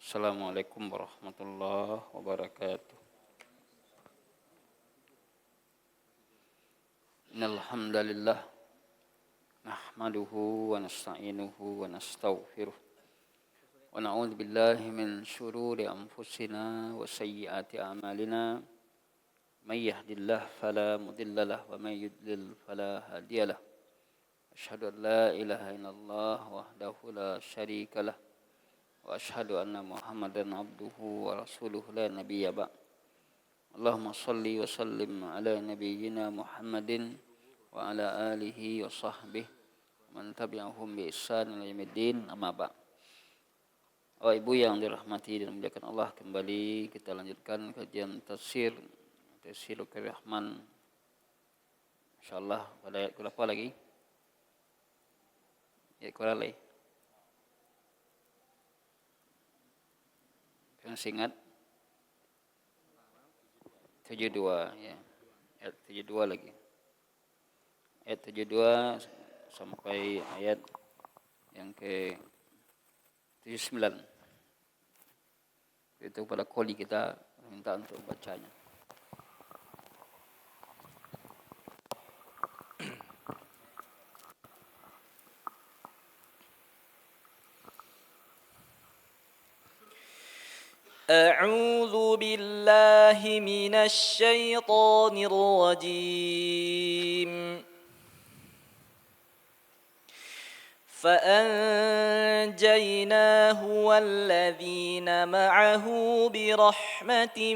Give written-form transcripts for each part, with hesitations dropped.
Assalamualaikum warahmatullahi wabarakatuh. Innal hamdalillah nahmaduhu wa nasta'inuhu wa nastaghfiruh wa na'udzu billahi min shururi anfusina wa sayyiati a'malina. May yahdihillahu fala mudilla lahu wa may yudlil fala hadiyalah. Asyhadu an la ilaha illallah wahdahu la syarika lah wa asyhadu anna Muhammadan abduhu wa rasuluhu la nabiyya ba'd. Allahumma salli wa sallim ala nabiyyina Muhammadin wa ala alihi wa sahbihi man tabi'ahum bi ihsan ila yaumiddin, amma ba'd. Bapak Ibu yang dirahmati dan dimuliakan Allah, kembali kita lanjutkan kajian tafsir Rahman. Insyaallah pada ayat berapa lagi? Ayat berapa lagi? Yang ingat 72 ya. Ayat 72 lagi. Ayat 72 sampai ayat yang ke 79. Itu pada koli kita minta untuk bacanya. أعوذ بالله من الشيطان الرجيم فأنجيناه والذين معه برحمة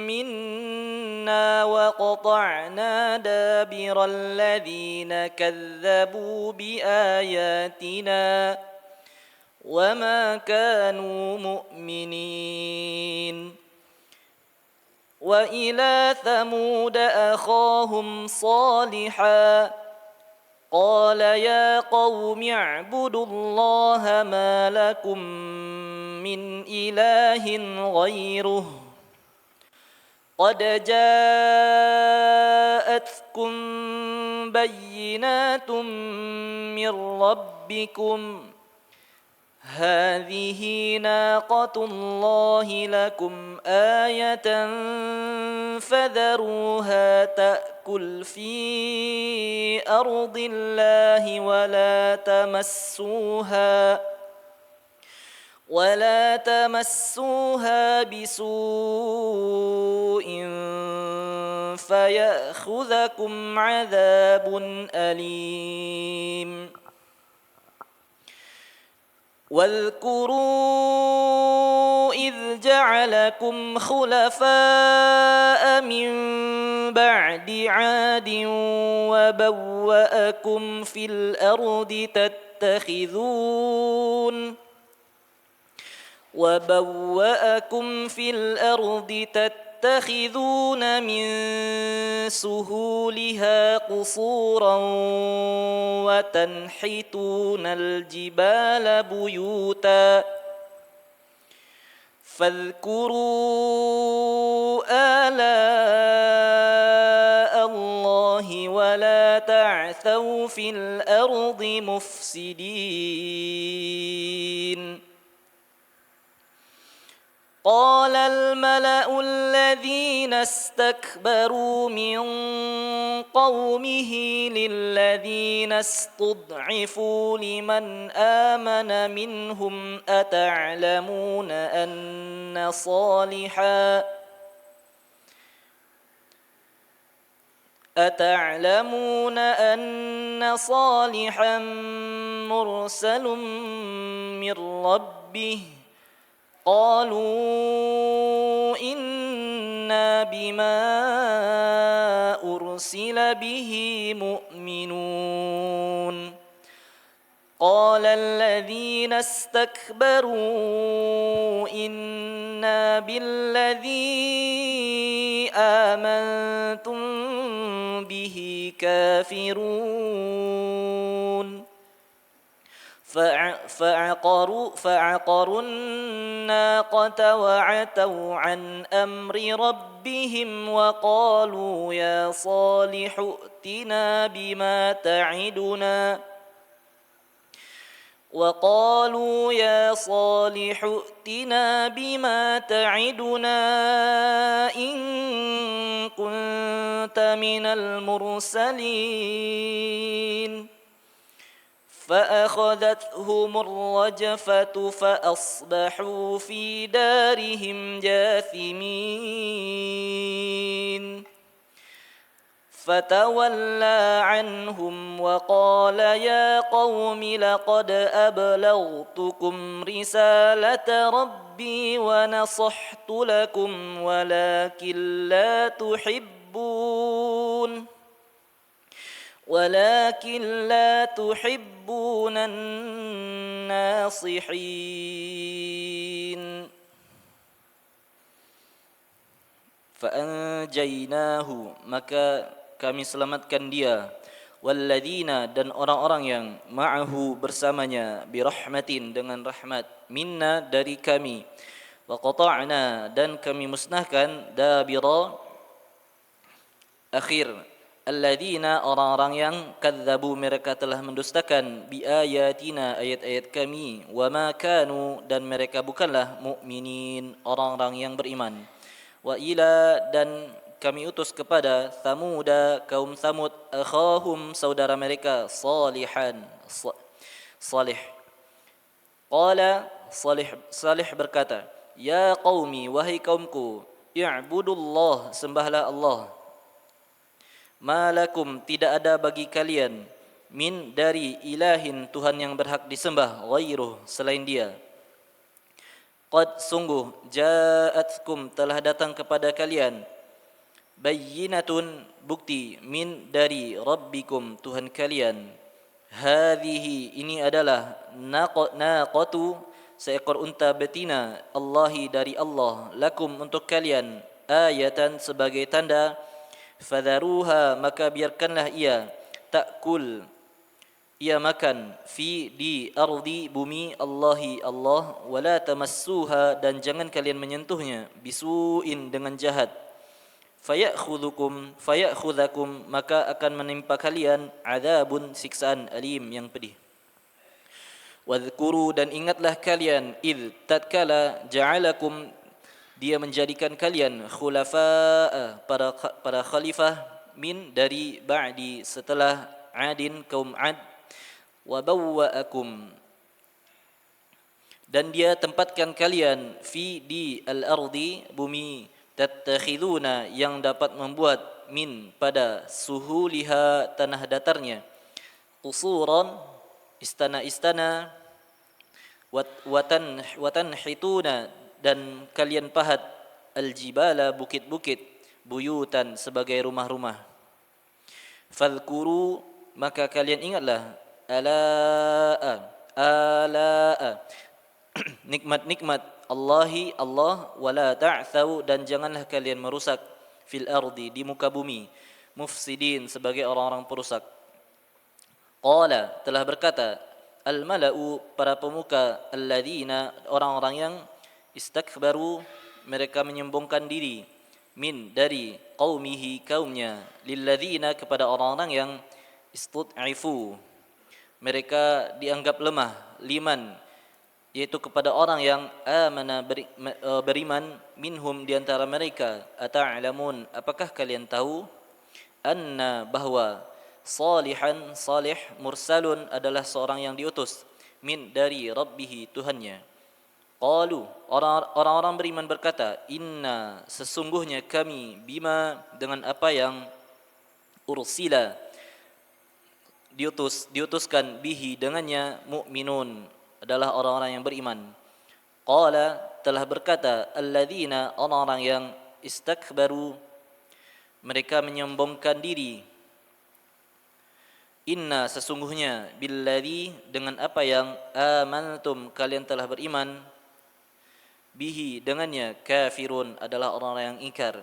منا وقطعنا دابر الذين كذبوا بآياتنا وما كانوا مؤمنين وإلى ثمود أخاهم صالحا قال يا قوم اعبدوا الله ما لكم من إله غيره قد جاءتكم بينات من ربكم هذه ناقة الله لكم آية فذروها تأكل في أرض الله ولا تمسوها بسوء فيأخذكم عذاب أليم واذكروا إذ جعلكم خلفاء من بعد عاد وبوأكم في الأرض تتخذون من سهولها قصورا وتنحتون الجبال بيوتا فاذكروا آلاء الله ولا تعثوا في الأرض مفسدين قال الملأ الذين استكبروا من قومه للذين استضعفوا لمن آمن منهم أتعلمون أن صالحا مرسل من ربه قالوا إنا بما أرسل به مؤمنون قال الذين استكبروا إنا بالذي آمنتم به كافرون فعقروا الناقة وعتوا عن أمر ربهم وقالوا يا صالح ائتنا بما تعدنا وقالوا يا صالح ائتنا بما تعدنا إن كنت من المرسلين فأخذتهم الرجفة فأصبحوا في دارهم جاثمين فتولى عنهم وقال يا قوم لقد أبلغتكم رسالة ربي ونصحت لكم ولكن لا تحبون الناصحين فأنجيناه maka kami selamatkan dia walladzina dan orang-orang yang ma'ahu bersamanya birahmatin dengan rahmat minna dari kami wa qata'na dan kami musnahkan dabira akhir alladzina orang-orang yang kadzabu mereka telah mendustakan bi ayatina ayat-ayat kami wa ma kanu dan mereka bukanlah mukminin orang-orang yang beriman wa ila dan kami utus kepada Thamuda kaum Thamud akhahum saudara mereka Salih qala Salih berkata ya qaumi wahai kaumku i'budullah sembahlah Allah ma lakum tidak ada bagi kalian min dari ilahin Tuhan yang berhak disembah ghairuh selain dia qad sungguh ja'atkum telah datang kepada kalian bayyinatun bukti min dari rabbikum Tuhan kalian hadhihi ini adalah naqatu seekor unta betina Allahi dari Allah lakum untuk kalian ayatan sebagai tanda fadharuha maka biarkanlah ia ta'kul ia makan di ardi bumi Allahi Allah wala tamassuha dan jangan kalian menyentuhnya bisuin dengan jahat faya'khudhukum maka akan menimpa kalian azabun siksaan alim yang pedih wadhkuru dan ingatlah kalian id tatkala ja'alakum dia menjadikan kalian khulafa'a para khalifah min dari ba'di setelah adin kaum ad wa bawwa'akum dan dia tempatkan kalian di al-ardi bumi tattakhiduna yang dapat membuat min pada suhuliha tanah datarnya qusuran istana-istana watanhituna dan kalian pahat aljibala bukit-bukit buyutan sebagai rumah-rumah fadhkuru maka kalian ingatlah ala nikmat-nikmat Allahi Allah wala ta'thau dan janganlah kalian merusak fil ardi di muka bumi mufsidin sebagai orang-orang perusak qala telah berkata al mala'u para pemuka alladzina orang-orang yang istakbaru mereka menyombongkan diri min dari qaumihi kaumnya lilladzina kepada orang-orang yang istud'ifu mereka dianggap lemah liman yaitu kepada orang yang amana beriman minhum di antara mereka ata'lamun apakah kalian tahu anna bahwa salihan salih mursalun adalah seorang yang diutus min dari rabbihi Tuhannya qalu orang-orang beriman berkata inna sesungguhnya kami bima dengan apa yang ursila diutuskan bihi dengannya mu'minun adalah orang-orang yang beriman. Qala telah berkata alladzina orang-orang yang istakbaru mereka menyombongkan diri inna sesungguhnya billadzi dengan apa yang amantum kalian telah beriman bihi dengannya kafirun adalah orang-orang yang ingkar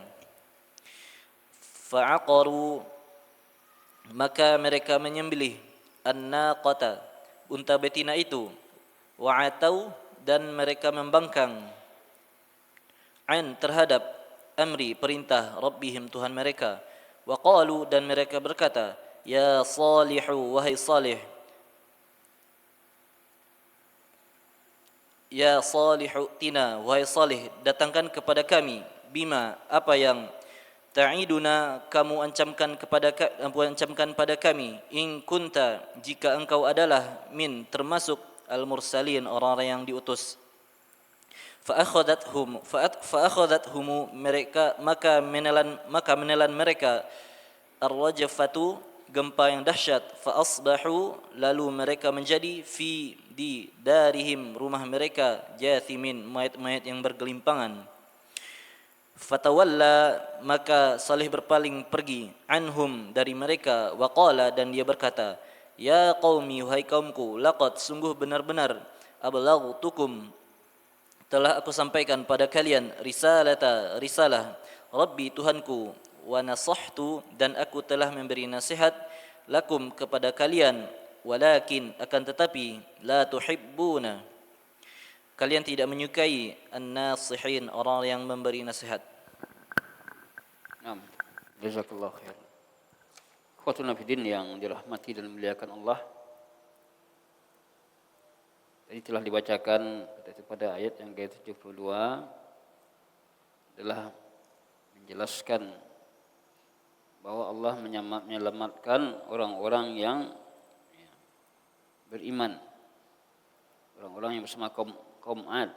fa'aqaru maka mereka menyembelih an-naqata unta betina itu wa'atau dan mereka membangkang an terhadap amri perintah rabbihim Tuhan mereka wa qalu dan mereka berkata ya salihu wahai salih Ya Salihu tina, wahai Salih, datangkan kepada kami bima, apa yang ta'iduna, kamu ancamkan pada kami, in kunta, jika engkau adalah min, termasuk al-mursalin, orang-orang yang diutus. Fa'akhadathum mereka, maka menelan mereka ar-rajfatu, gempa yang dahsyat. Fa asbahu, lalu mereka menjadi di darihim, rumah mereka, jathimin, mayat-mayat yang bergelimpangan. Fatawalla, maka Salih berpaling pergi, anhum, dari mereka. Wa qala, dan dia berkata, ya qaumi, wahai kaumku, laqad, sungguh benar-benar, ablaghtukum, telah aku sampaikan pada kalian, risalah Rabbi, Tuhanku, wa nasahtu, dan aku telah memberi nasihat, lakum, kepada kalian, walakin, akan tetapi, la tuhibbuna, kalian tidak menyukai, an-nasihin, orang yang memberi nasihat. Naam, jazakallahu khair. Ikhwatuna fiddin yang dirahmati dan dimuliakan Allah. Tadi telah dibacakan pada ayat yang ke-72 adalah menjelaskan bahwa Allah menyelamatkan orang-orang yang beriman, orang-orang yang bersama kaum Ad,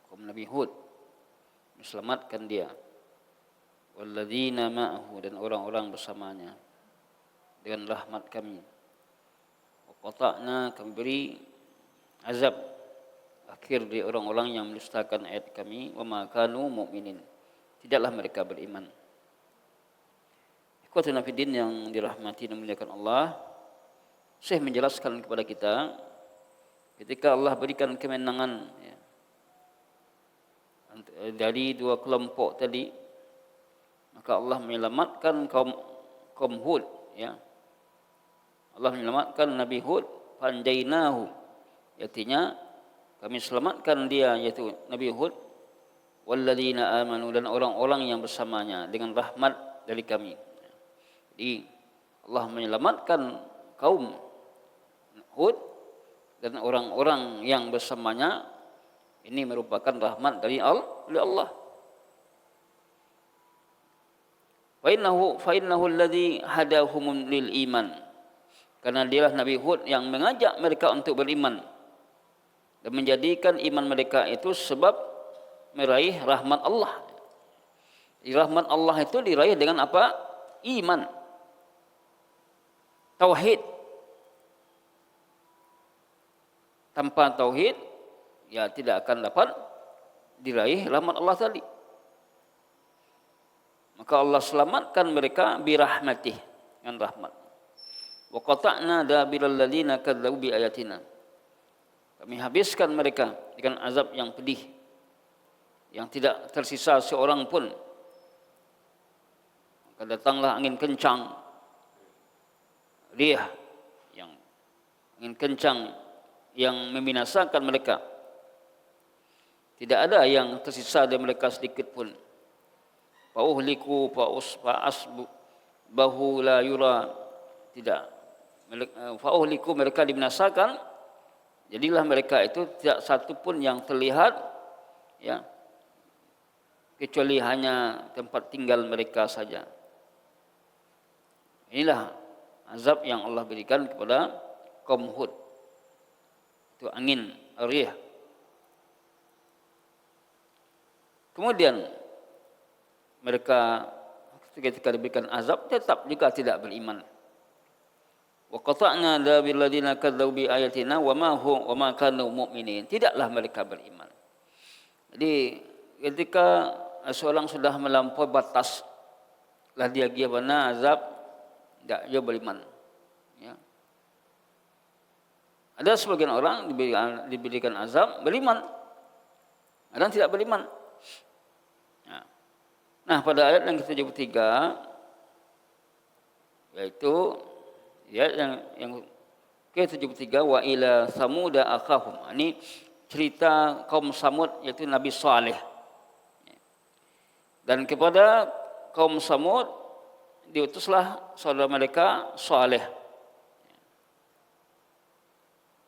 kaum Nabi Hud, diselamatkan dia, walladzina ma'ahu, dan orang-orang bersamanya, dengan rahmat kami. Wa qata'na, kami beri azab akhir dari orang-orang yang mendustakan ayat kami, wa ma kanu mu'minin, tidaklah mereka beriman. Ikhwatuna fiddin yang dirahmati dan dimuliakan Allah, Syekh menjelaskan kepada kita, ketika Allah berikan kemenangan dari dua kelompok tadi, maka Allah menyelamatkan kaum Hud, Allah menyelamatkan Nabi Hud, fanjainahu, artinya kami selamatkan dia, yaitu Nabi Hud, walladzina amanu, dan orang-orang yang bersamanya, dengan rahmat dari kami. Jadi Allah menyelamatkan kaum Hud dan orang-orang yang bersamanya, ini merupakan rahmat dari Allah. Fa innahu alladhi hadahum lil iman, karena dialah Nabi Hud yang mengajak mereka untuk beriman dan menjadikan iman mereka itu sebab meraih rahmat Allah. Rahmat Allah itu diraih dengan apa? Iman, tauhid. Tanpa tauhid, tidak akan dapat diraih rahmat Allah tadi. Maka Allah selamatkan mereka birahmatih, dengan rahmat. Wa qata'na dabiral ladzina kadzdzabu bi ayatina, kami habiskan mereka dengan azab yang pedih, yang tidak tersisa seorang pun. Maka datanglah angin kencang, rih yang angin kencang yang membinasakan mereka. Tidak ada yang tersisa dari mereka sedikit pun. Fa'uhliku fa'asbahu la yura, tidak. Fa'uhliku, mereka dibinasakan, jadilah mereka itu tidak satu pun yang terlihat, kecuali hanya tempat tinggal mereka saja. Inilah azab yang Allah berikan kepada kaum Hud. Itu angin rih. Kemudian mereka ketika diberikan azab tetap juga tidak beriman. Wa qata'na dabil ladzina kadzdzabu bi ayatina wa ma kanu mu'minin, tidaklah mereka beriman. Jadi ketika seorang sudah melampaui batas, lah dia gimana azab, tidak dia beriman. Ada sebagian orang diberikan azab beriman, ada yang tidak beriman. Nah, pada ayat yang ke-73, yaitu ayat yang ke-73, wa ila samuda akhahum. Ini cerita kaum Samud, yaitu Nabi Saleh. Dan kepada kaum Samud diutuslah saudara mereka Saleh.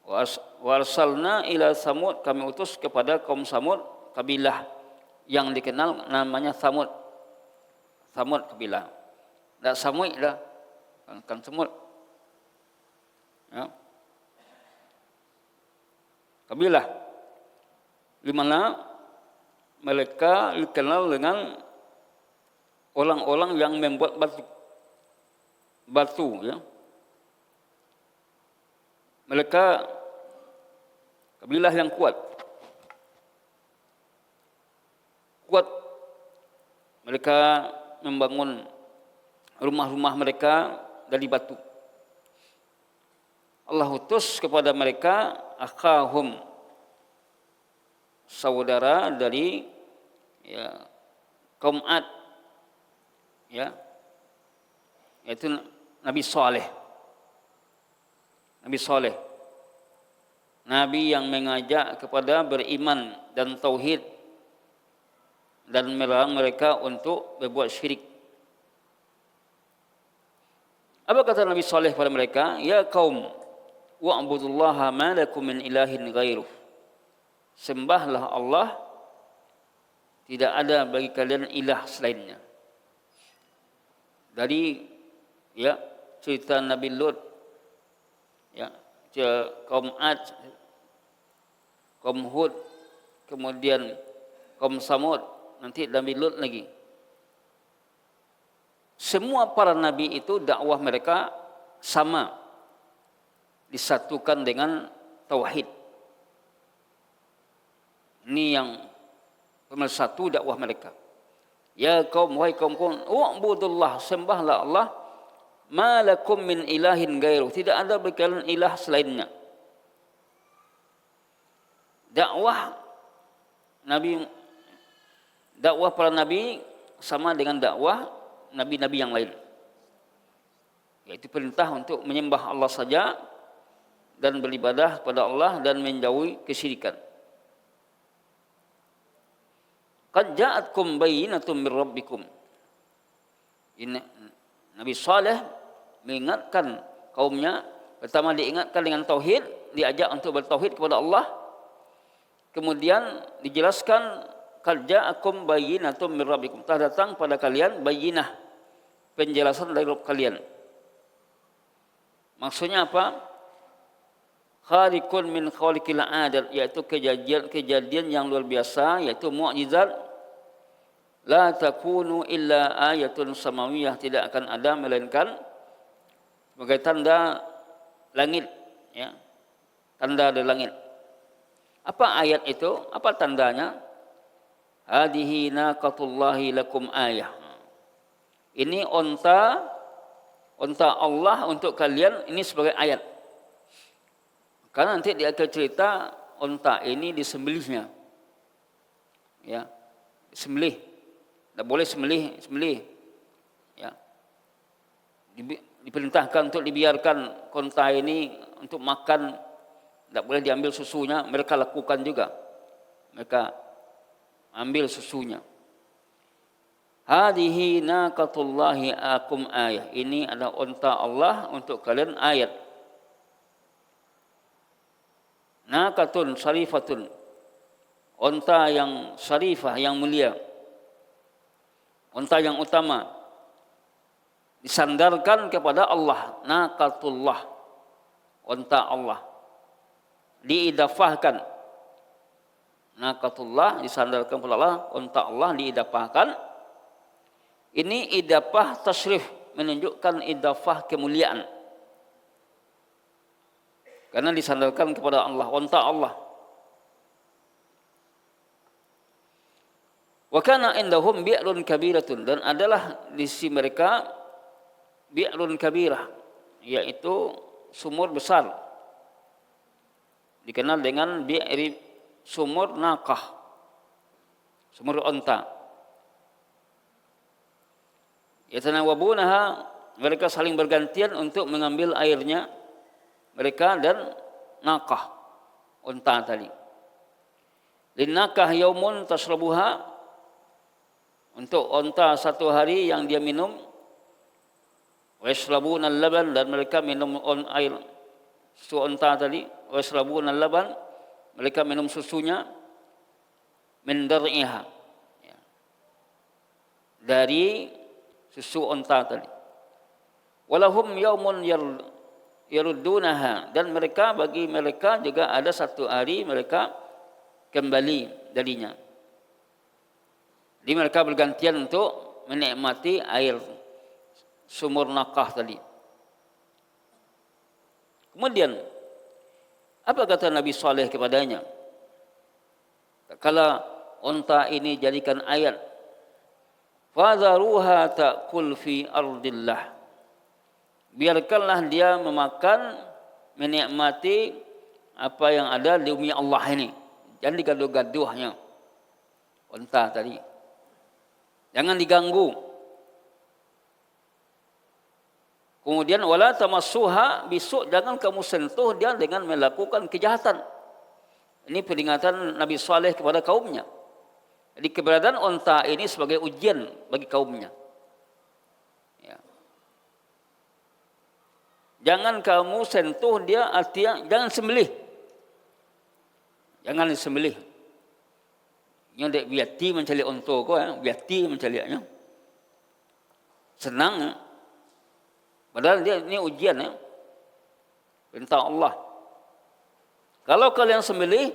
Wa arsalna ila Samud, kami utus kepada kaum Samud, kabilah yang dikenal namanya Samud. Samud kabilah. Tak Samud dah. Kan Samud. Ya. Kabilah di mana mereka dikenal dengan orang-orang yang membuat batu, ya. Mereka kabilah yang kuat. Mereka membangun rumah-rumah mereka dari batu. Allah utus kepada mereka akhahum, saudara dari kaum Ad, ya, yaitu Nabi Saleh. Nabi yang mengajak kepada beriman dan tauhid dan melarang mereka untuk berbuat syirik. Apa kata Nabi Saleh pada mereka? Ya kaum, wa'budullaha ma lakum min ilahin ghairuh. Sembahlah Allah, tidak ada bagi kalian ilah selainnya. Dari cerita Nabi Lut, kaum Ad, kaum Hud, kemudian kaum Samud, nanti Nabi Lut lagi. Semua para nabi itu dakwah mereka sama, disatukan dengan tauhid. Ini yang pemersatu dakwah mereka. Ya kaum, wahai kaumku, wa'budullah, sembahlah Allah, ma lakum min ilahin ghairuh, tidak ada bagi kalian ilah selainnya. Dakwah para nabi sama dengan dakwah nabi-nabi yang lain, yaitu perintah untuk menyembah Allah saja dan beribadah kepada Allah dan menjauhi kesyirikan. Qad ja'atkum bayyinatun min rabbikum. Ini Nabi Saleh mengingatkan kaumnya, pertama diingatkan dengan tauhid, diajak untuk bertauhid kepada Allah. Kemudian dijelaskan qad ja'akum bayyinatun min rabbikum, telah datang pada kalian bayyinah, penjelasan dari Rabb kalian. Maksudnya apa? Khaliqun min khaliqil adat, yaitu kejadian yang luar biasa, yaitu mukjizat. La takunu illa ayatun samawiyah, tidak akan ada melainkan sebagai tanda langit, ya. Tanda dari langit. Apa ayat itu? Apa tandanya? Hadihi naqatullahi lakum ayah. Ini onta Allah untuk kalian, ini sebagai ayat. Karena nanti di akhir cerita onta ini disembelihnya, ya, disembelih. Tak boleh sembelih, ya. Diperintahkan untuk dibiarkan onta ini untuk makan, tak boleh diambil susunya. Mereka lakukan juga, mereka ambil susunya. Hadihi naqatullahi akum ayah, ini adalah onta Allah untuk kalian ayat. Naqatun syarifatun, onta yang syarifah, yang mulia, onta yang utama, disandarkan kepada Allah. Naqatullah, onta Allah, diidafahkan. Naqatullah disandarkan kepada Allah, onta Allah diidafahkan. Ini idafah tasrif, menunjukkan idafah kemuliaan, karena disandarkan kepada Allah, onta Allah. Wa kana indahum bi'run kabiratun, dan adalah di sisi mereka bi'run kabirah, yaitu sumur besar, dikenal dengan bi'ri, sumur naqah, sumur onta. Yatanawabunaha, mereka saling bergantian untuk mengambil airnya, mereka dan naqah, onta tadi. Linnaqah yaumun tashrabuha, untuk onta satu hari yang dia minum. Wa yashrabuna al-laban, dan mereka minum air susu unta tadi, wa yashrabuna laban, mereka minum susunya min dar'iha, ya, dari susu unta tadi. Walahum yaumun yaruddunaha, dan bagi mereka juga ada satu hari mereka kembali darinya. Jadi mereka bergantian untuk menikmati air sumur Naqah tadi. Kemudian apa kata Nabi Saleh kepadanya? Kalau unta ini jadikan ayat, fadharuha ta'kul fi ardillah, biarkanlah dia memakan, menikmati apa yang ada di bumi Allah ini. Jangan digaduh-gaduhnya unta tadi, jangan diganggu. Kemudian wala tamassuha bisuk, jangan kamu sentuh dia dengan melakukan kejahatan. Ini peringatan Nabi Saleh kepada kaumnya. Jadi keberadaan unta ini sebagai ujian bagi kaumnya. Ya. Jangan kamu sentuh dia, artinya jangan sembelih. Jangan disembelih. Yang dek biati mencari unta ko, biati mencarinya. Senang. Ya. Padahal dia ini ujian, ya. Perintah Allah. Kalau kalian sembelih,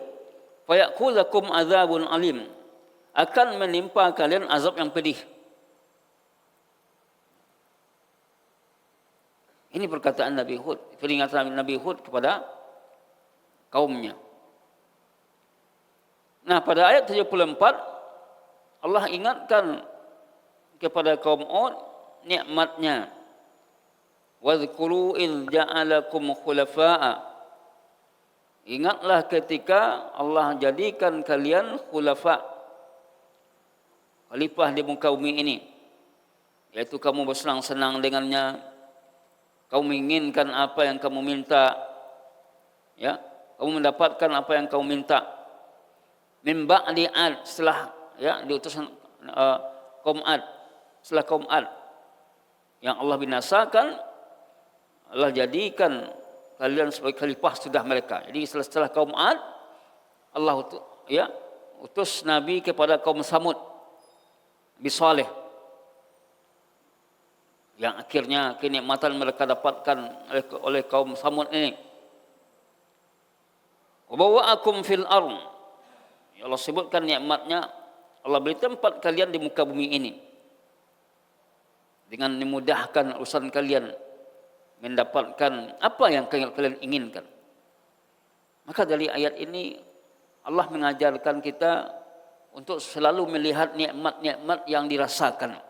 fayakulakum azabun alim, akan menimpa kalian azab yang pedih. Ini perkataan Nabi Hud, peringatan Nabi Hud kepada kaumnya. Nah, pada ayat 74 Allah ingatkan kepada kaum Hud nikmatnya. Wadhkuru idh ja'alakum khulafa'a. Ingatlah ketika Allah jadikan kalian khulafa, khalifah di muka bumi ini, yaitu kamu bersenang-senang dengannya, kamu menginginkan apa yang kamu minta, ya, kamu mendapatkan apa yang kamu minta. Min ba'di Ad, setelah ya diutus kaum Ad, setelah kaum Ad yang Allah binasakan, Allah jadikan kalian sebagai khalifah sudah mereka. Jadi setelah kaum Ad, Allah utus Nabi kepada kaum Samud, Nabi Saleh, yang akhirnya kenikmatan mereka dapatkan oleh kaum Samud ini. Wa bawwa'akum fil ardh, Allah sebutkan nikmatnya, Allah beri tempat kalian di muka bumi ini dengan memudahkan urusan kalian, mendapatkan apa yang kalian inginkan. Maka dari ayat ini Allah mengajarkan kita untuk selalu melihat nikmat-nikmat yang dirasakan.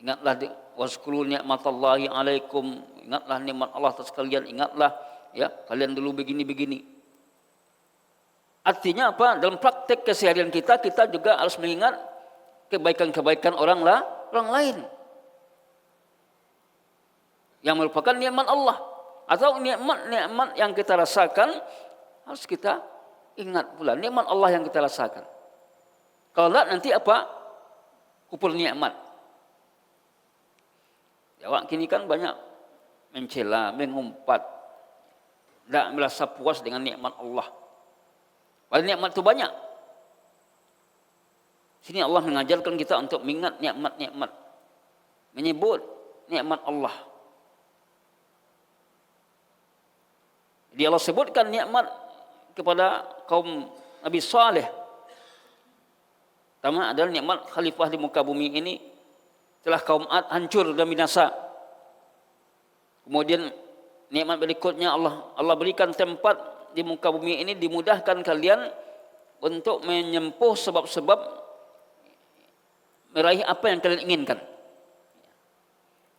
Ingatlah wazkuru ni'matallahi alaikum, ingatlah nikmat Allah atas kalian, ingatlah ya kalian dulu begini-begini. Artinya apa? Dalam praktek keseharian kita juga harus mengingat kebaikan-kebaikan orang lain yang merupakan nikmat Allah, atau nikmat-nikmat yang kita rasakan harus kita ingat pula nikmat Allah yang kita rasakan. Kalau tidak nanti apa? Kupur nikmat. Jawab kini kan banyak mencela, mengumpat, tidak merasa puas dengan nikmat Allah. Padahal nikmat itu banyak. Sini Allah mengajarkan kita untuk mengingat nikmat-nikmat, menyebut nikmat Allah. Jadi Allah sebutkan nikmat kepada kaum Nabi Saleh. Pertama adalah nikmat khalifah di muka bumi ini setelah kaum Ad hancur dan binasa. Kemudian nikmat berikutnya Allah berikan tempat di muka bumi ini, dimudahkan kalian untuk menyempuh sebab-sebab meraih apa yang kalian inginkan.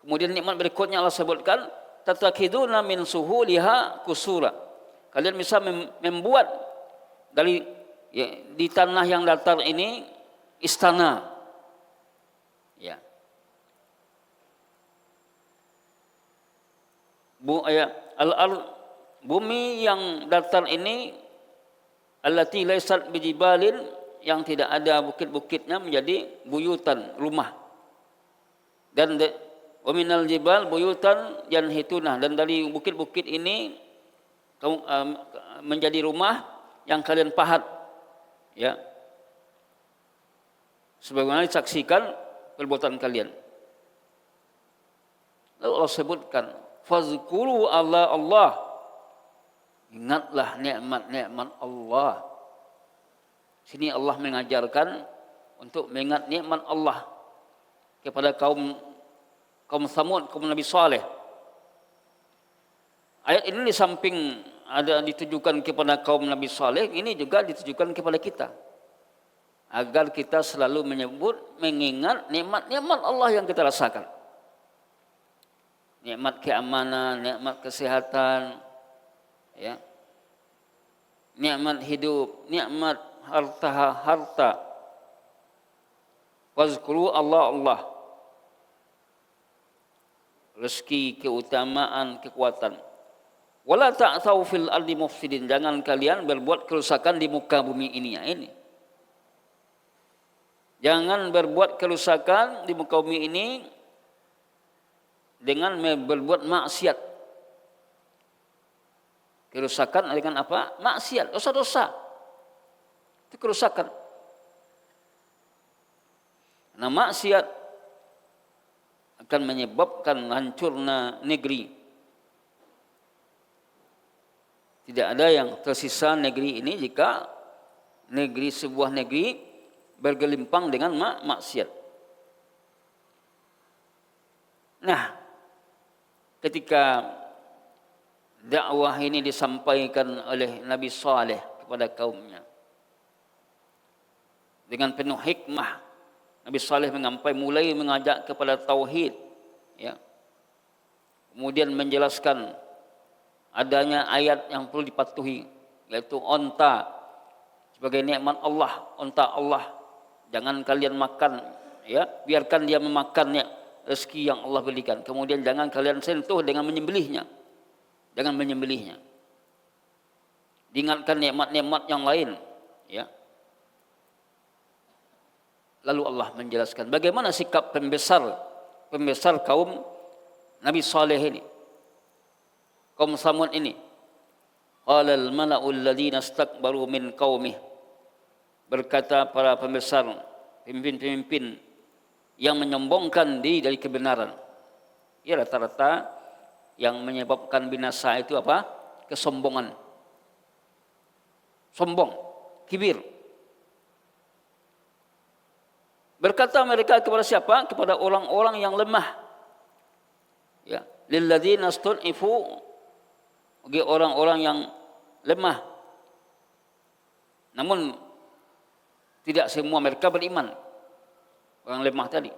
Kemudian nikmat berikutnya Allah sebutkan tatakiduna min suhuliha kusura. Kalian bisa membuat dari di tanah yang datar ini istana. Ya. Bumi yang datar ini allati laysat bijibalin, yang tidak ada bukit-bukitnya, menjadi buyutan, rumah. Dan Wa minal jibal buyutan yanhitunah, dan dari bukit-bukit ini menjadi rumah yang kalian pahat, ya, sebagaimana disaksikan perbuatan kalian. Lalu Allah sebutkan, fazkuru Allah, ingatlah nikmat-nikmat Allah. Sini Allah mengajarkan untuk mengingat nikmat Allah kepada kaum Samud, kaum Nabi Saleh. Ayat ini di samping ada ditujukan kepada kaum Nabi Saleh, ini juga ditujukan kepada kita, agar kita selalu mengingat nikmat-nikmat Allah yang kita rasakan. Nikmat keamanan, nikmat kesehatan, ya, nikmat hidup, nikmat harta. Wazkuru Allah. Rezeki, keutamaan, kekuatan. Wala ta'thaw fil ardi mufsidin, jangan kalian berbuat kerusakan di muka bumi ini, ya, ini. Jangan berbuat kerusakan di muka bumi ini dengan berbuat maksiat. Kerusakan dengan apa? Maksiat, dosa-dosa. Itu kerusakan. Nah, maksiat akan menyebabkan hancurnya negeri. Tidak ada yang tersisa negeri ini jika sebuah negeri bergelimpang dengan maksiat. Nah, ketika dakwah ini disampaikan oleh Nabi Saleh kepada kaumnya dengan penuh hikmah, Nabi Saleh mulai mengajak kepada tauhid, ya. Kemudian menjelaskan adanya ayat yang perlu dipatuhi, yaitu onta sebagai nikmat Allah, onta Allah. Jangan kalian makan, ya, biarkan dia memakannya, rezeki yang Allah berikan. Kemudian jangan kalian sentuh dengan menyembelihnya. Jangan menyembelihnya. Diingatkan nikmat-nikmat yang lain, ya. Lalu Allah menjelaskan bagaimana sikap pembesar kaum Nabi Saleh ini, kaum Samud ini. Qalal mala'ul ladzina istakbaru min qaumih, berkata para pembesar, pemimpin-pemimpin yang menyombongkan diri dari kebenaran. Ya, rata-rata yang menyebabkan binasa itu apa? Kesombongan. Sombong, kibir. Berkata mereka kepada siapa? Kepada orang-orang yang lemah. Ya, lilladzina stud'ifu, bagi orang-orang yang lemah. Namun tidak semua mereka beriman. Orang lemah tadi.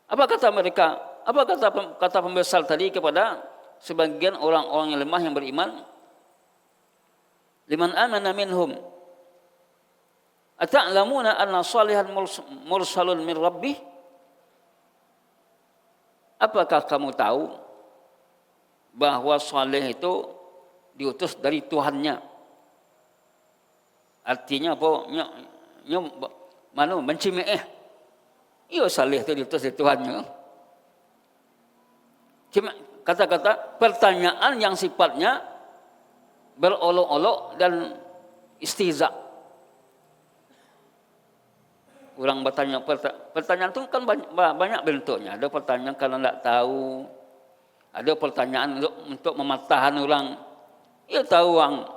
Apa kata mereka? Apa kata pembesar tadi kepada sebagian orang-orang yang lemah yang beriman? Liman amana minhum ata'lamuna anna salihan mursalun min rabbih? Apakah kamu tahu bahwa Saleh itu diutus dari Tuhannya? Artinya apa? Mencimeeh. Iya, Saleh itu diutus dari Tuhannya. Kata-kata pertanyaan yang sifatnya berolok-olok dan istihza. Orang bertanya, pertanyaan itu kan banyak bentuknya. Ada pertanyaan karena tidak tahu, ada pertanyaan untuk mematahkan orang. Ya, tahu orang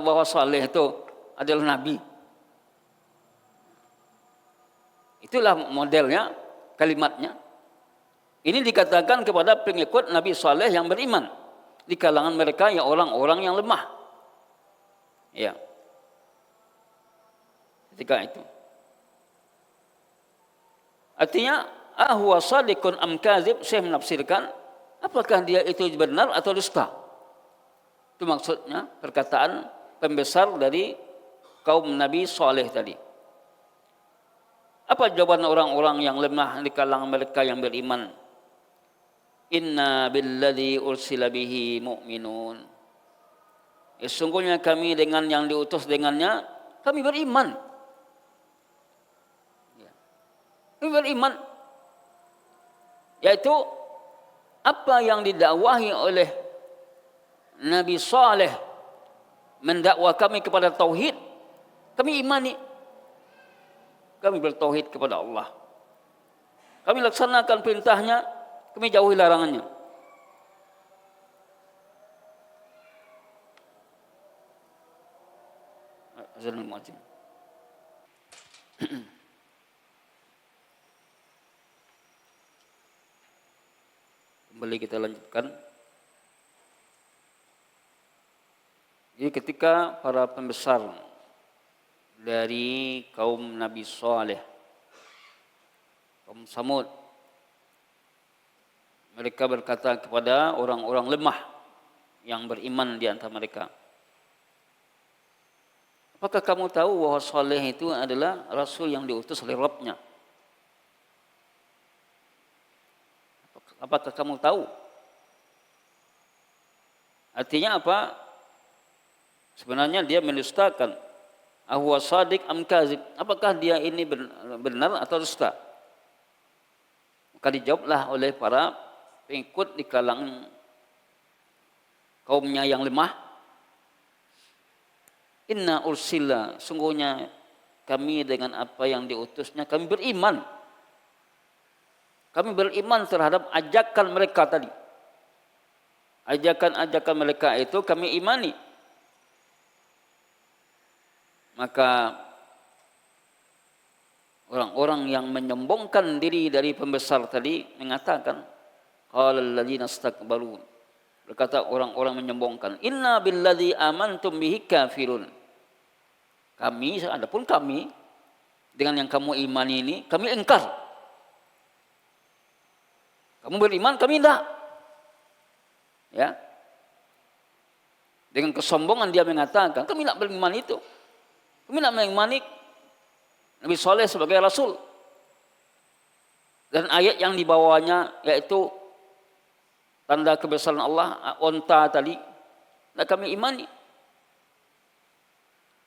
bahwa Saleh itu adalah nabi. Itulah modelnya, kalimatnya. Ini dikatakan kepada pengikut Nabi Saleh yang beriman di kalangan mereka yang orang-orang yang lemah. Ya. Ketika itu. Artinya, ahwa sadiqun am kadzib, saya menafsirkan, apakah dia itu benar atau dusta? Itu maksudnya perkataan pembesar dari kaum Nabi Saleh tadi. Apa jawaban orang-orang yang lemah di kalangan mereka yang beriman? Inna billadzi ursila bihi mu'minun. Sesungguhnya kami dengan yang diutus dengannya, kami beriman. Kami beriman. yaitu apa yang didakwahi oleh Nabi Saleh, mendakwa kami kepada tauhid, kami imani. Kami bertauhid kepada Allah. Kami laksanakan perintahnya, kami jauhi larangannya. Azanul muadzin. Kembali kita lanjutkan. Jadi ketika para pembesar dari kaum Nabi Saleh, kaum Samud, mereka berkata kepada orang-orang lemah yang beriman di antara mereka, apakah kamu tahu bahwa Saleh itu adalah Rasul yang diutus oleh Rabb-nya? Apakah kamu tahu? Artinya apa? Sebenarnya dia mendustakan. Ahwa sadiq am kazib? Apakah dia ini benar atau dusta? Maka dijawablah oleh para pengikut di kalangan kaumnya yang lemah, inna ursila, sungguhnya kami dengan apa yang diutusnya kami beriman. Kami beriman terhadap ajakan mereka tadi. Ajakan-ajakan mereka itu kami imani. Maka orang-orang yang menyombongkan diri dari pembesar tadi mengatakan, qalal ladzina istakbaru, berkata orang-orang menyombongkan, inna billadzi amantum bihi kafirun. Kami, adapun kami dengan yang kamu imani ini, kami ingkar. Kamu beriman, kami tidak. Ya. Dengan kesombongan dia mengatakan, kami tidak beriman itu. Kami tidak mengimani Nabi Saleh sebagai Rasul. Dan ayat yang dibawanya yaitu tanda kebesaran Allah, onta tadi, tidak kami imani.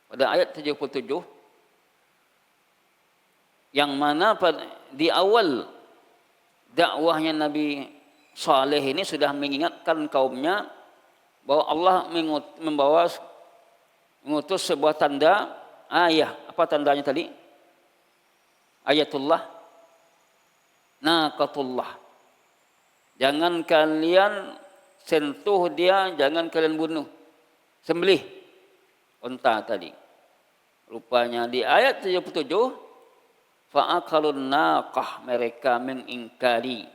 Pada ayat 77, yang mana di awal dakwahnya Nabi Saleh ini sudah mengingatkan kaumnya bahwa Allah mengutus sebuah tanda, ayah. Apa tandanya tadi? Ayatullah, naqatullah. Jangan kalian sentuh dia, jangan kalian bunuh, sembelih unta tadi. Rupanya di ayat 77, fa'akalun naqah, mereka mengingkari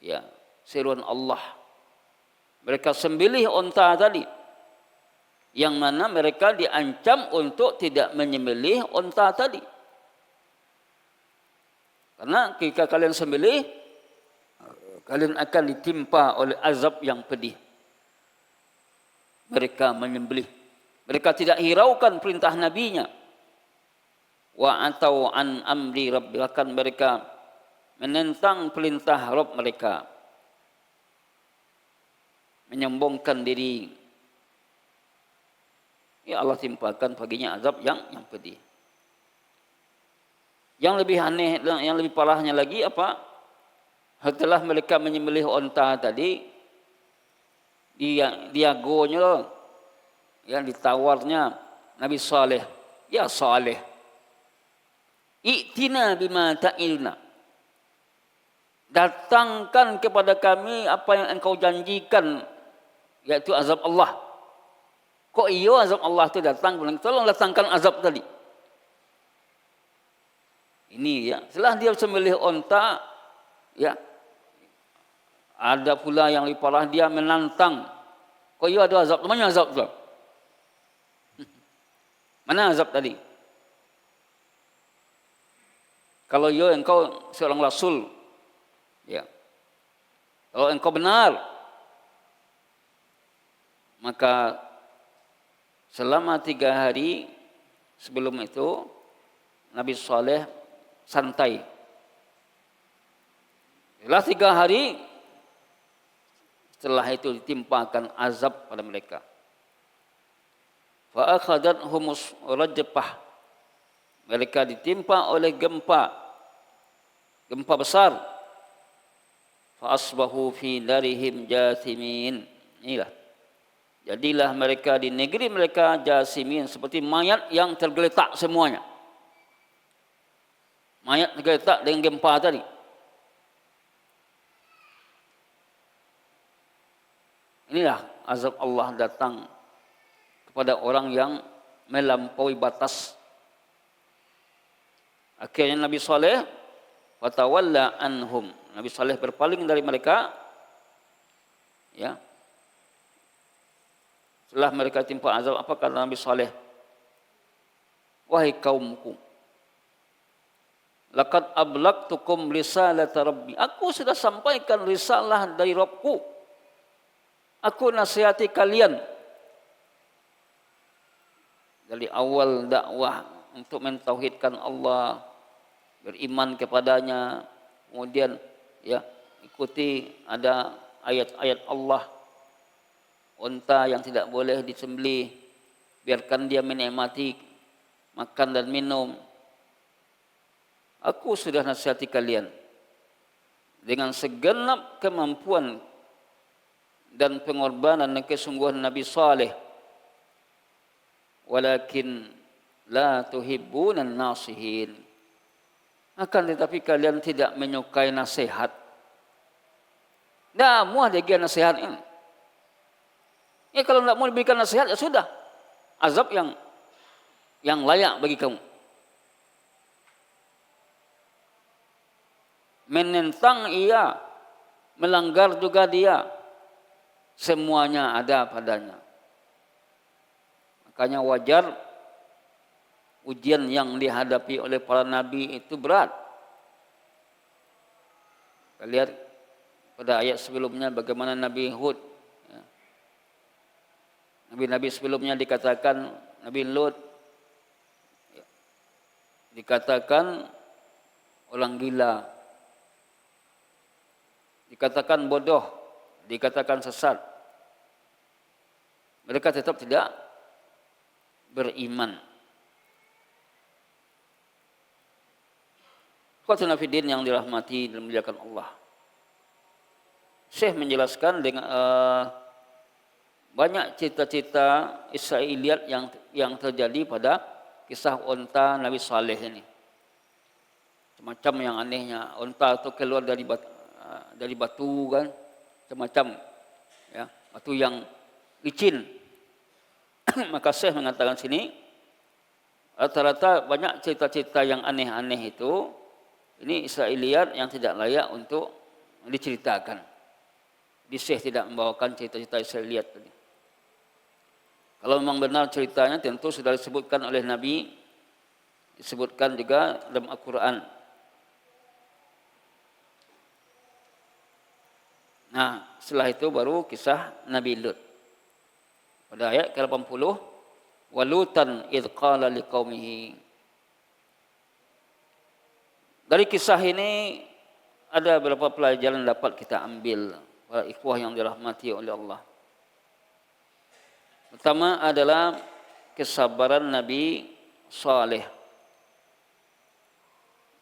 ya seruan Allah. Mereka sembelih unta tadi, yang mana mereka diancam untuk tidak menyembelih unta tadi. Karena jika kalian sembelih, kalian akan ditimpa oleh azab yang pedih. Mereka menyembelih. Mereka tidak hiraukan perintah nabinya. Wa atau an amri rabbi, akan mereka menentang perintah Rabb mereka, menyombongkan diri. Ya Allah timpakan baginya azab yang pedih. Yang lebih aneh, yang lebih parahnya lagi apa? Setelah mereka menyembelih unta tadi, diagonya, yang ditawarnya Nabi Saleh, ya Saleh, i'tina bima ta'ilna, datangkan kepada kami apa yang engkau janjikan, yaitu azab Allah. Kok iya azab Allah itu datang? Tolong datangkan azab tadi. Ini ya, setelah dia sembelih unta, ya ada pula yang lebih parah, dia menantang. Kok iya ada azab? Mana azab tu? Mana azab tadi? Kalau iya engkau seorang rasul, ya. Kalau engkau benar, maka selama 3 hari sebelum itu Nabi Saleh santai. Setelah 3 hari, setelah itu ditimpakan azab pada mereka. Fa akhadathum rajfah, mereka ditimpa oleh gempa besar. fa asbahu fi darihim jathimin. Inilah, jadilah mereka di negeri mereka jasimin, seperti mayat yang tergeletak semuanya. Mayat tergeletak dengan gempa tadi. Inilah azab Allah datang kepada orang yang melampaui batas. Akhirnya Nabi Saleh fatawalla anhum. Nabi Saleh berpaling dari mereka. Ya. Setelah mereka timpa azab, apa kata Nabi Saleh? Wahai kaumku, laqad ablagtukum risalata rabbi. Aku sudah sampaikan risalah dari Rabbku. Aku nasihati kalian dari awal dakwah untuk mentauhidkan Allah, beriman kepadanya, kemudian ya ikuti ada ayat-ayat Allah, unta yang tidak boleh disembelih, biarkan dia menikmati makan dan minum. Aku sudah nasihati kalian dengan segenap kemampuan dan pengorbanan dan kesungguhan Nabi Saleh. Walakin la tuhibbunan nasihin. Akan tetapi kalian tidak menyukai nasihat. Nah, muah dia nasihat ini. Ya kalau tidak mau diberikan nasihat, ya sudah. Azab yang layak bagi kamu. Menentang ia, melanggar juga dia. Semuanya ada padanya. Makanya wajar ujian yang dihadapi oleh para nabi itu berat. Kita lihat pada ayat sebelumnya bagaimana Nabi Hud. Ya. Nabi-nabi sebelumnya dikatakan, Nabi Lut ya, dikatakan orang gila, dikatakan bodoh, dikatakan sesat. Mereka tetap tidak beriman. Qatana fiddin yang dirahmati dan dimuliakan Allah. Syekh menjelaskan dengan banyak cita-cita Israiliyat yang terjadi pada kisah unta Nabi Saleh ini. Macam yang anehnya, unta itu keluar dari batu kan, macam ya, batu yang licin. Maka Syekh mengatakan sini rata-rata banyak cerita-cerita yang aneh-aneh itu ini Israiliyat yang tidak layak untuk diceritakan. Di Syekh tidak membawakan cerita-cerita Israiliyat tadi. Kalau memang benar ceritanya tentu sudah disebutkan oleh Nabi, disebutkan juga dalam Al-Quran. Nah, setelah itu baru kisah Nabi Lut. Pada ayat ke-80, walutan idh qala liqaumihi. Dari kisah ini ada beberapa pelajaran dapat kita ambil para ikhwah yang dirahmati oleh Allah. Pertama adalah kesabaran Nabi Saleh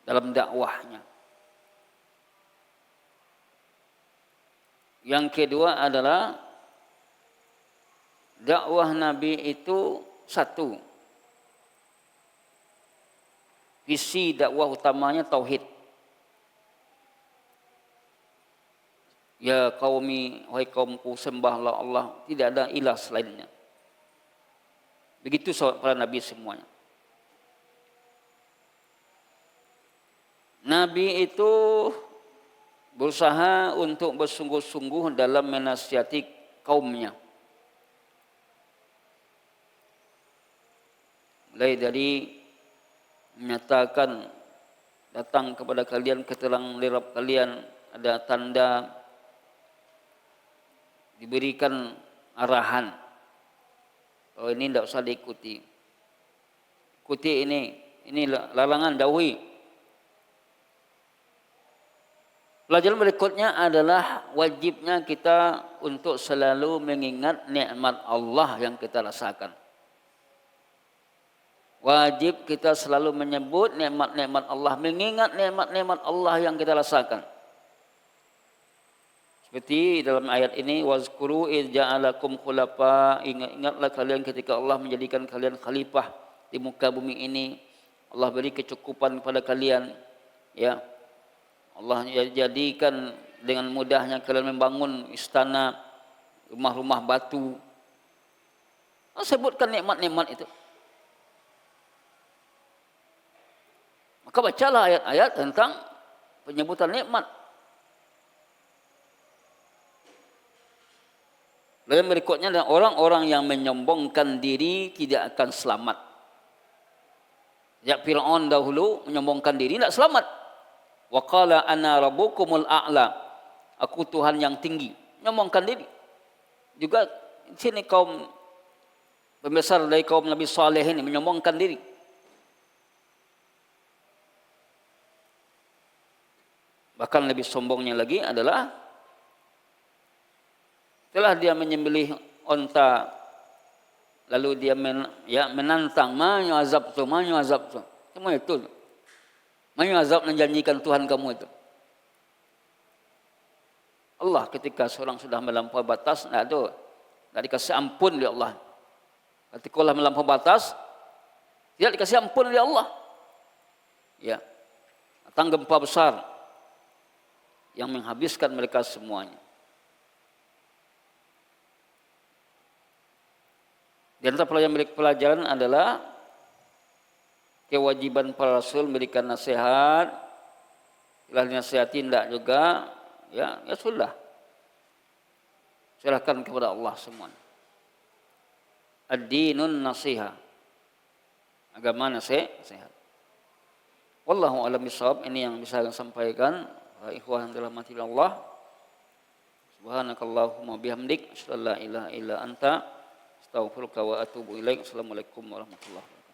dalam dakwahnya. Yang kedua adalah dakwah Nabi itu satu. Visi dakwah utamanya tauhid. Ya qaumi, wahai kaumku, sembahlah Allah, tidak ada ilah selainnya. Begitu para nabi semuanya. Nabi itu berusaha untuk bersungguh-sungguh dalam menasihati kaumnya. Mulai dari menyatakan datang kepada kalian keterang dari Rabb kalian, ada tanda, diberikan arahan. Oh ini tidak usah diikuti. Ikuti ini larangan jauhi. Pelajaran berikutnya adalah wajibnya kita untuk selalu mengingat nikmat Allah yang kita rasakan. Wajib kita selalu menyebut nikmat-nikmat Allah, mengingat nikmat-nikmat Allah yang kita rasakan. Seperti dalam ayat ini, wazkuru id ja'alakum khulafa, ingatlah kalian ketika Allah menjadikan kalian khalifah di muka bumi ini. Allah beri kecukupan kepada kalian, ya. Allah jadikan dengan mudahnya kalian membangun istana, rumah-rumah batu. Allah sebutkan nikmat-nikmat itu. Maka bacalah ayat-ayat tentang penyebutan nikmat. Dan berikutnya adalah orang-orang yang menyombongkan diri tidak akan selamat. Sejak Fir'aun dahulu menyombongkan diri tidak selamat. Wa qala ana rabbukumul a'la. Aku Tuhan yang tinggi. Menyombongkan diri. Juga di sini kaum pembesar dari kaum Nabi Saleh ini menyombongkan diri. Bahkan lebih sombongnya lagi adalah setelah dia menyembelih onta, lalu dia menantang, ma yu'azabtu. Semua itu. Ma yu'azab, menjanjikan Tuhan kamu itu. Allah ketika seorang sudah melampaui batas, tidak dikasih ampun oleh Allah. Ketika Allah melampaui batas, tidak dikasih ampun oleh Allah. Ya. Datang gempa besar yang menghabiskan mereka semuanya. Di antara pelajaran adalah kewajiban para rasul memberikan nasihat. Bila dinasihati tidak juga, ya sudah. Serahkan kepada Allah semua. Ad-dinun nasiha. Agama nasihat. Wallahu a'lam bishawab. Ini yang bisa saya sampaikan. Ikhwan dirahmati Allah. Subhanakallahumma bihamdik, asyhadu an la ilaha illa anta, astaghfiruka wa atubu ilaik. Assalamualaikum warahmatullahi wabarakatuh.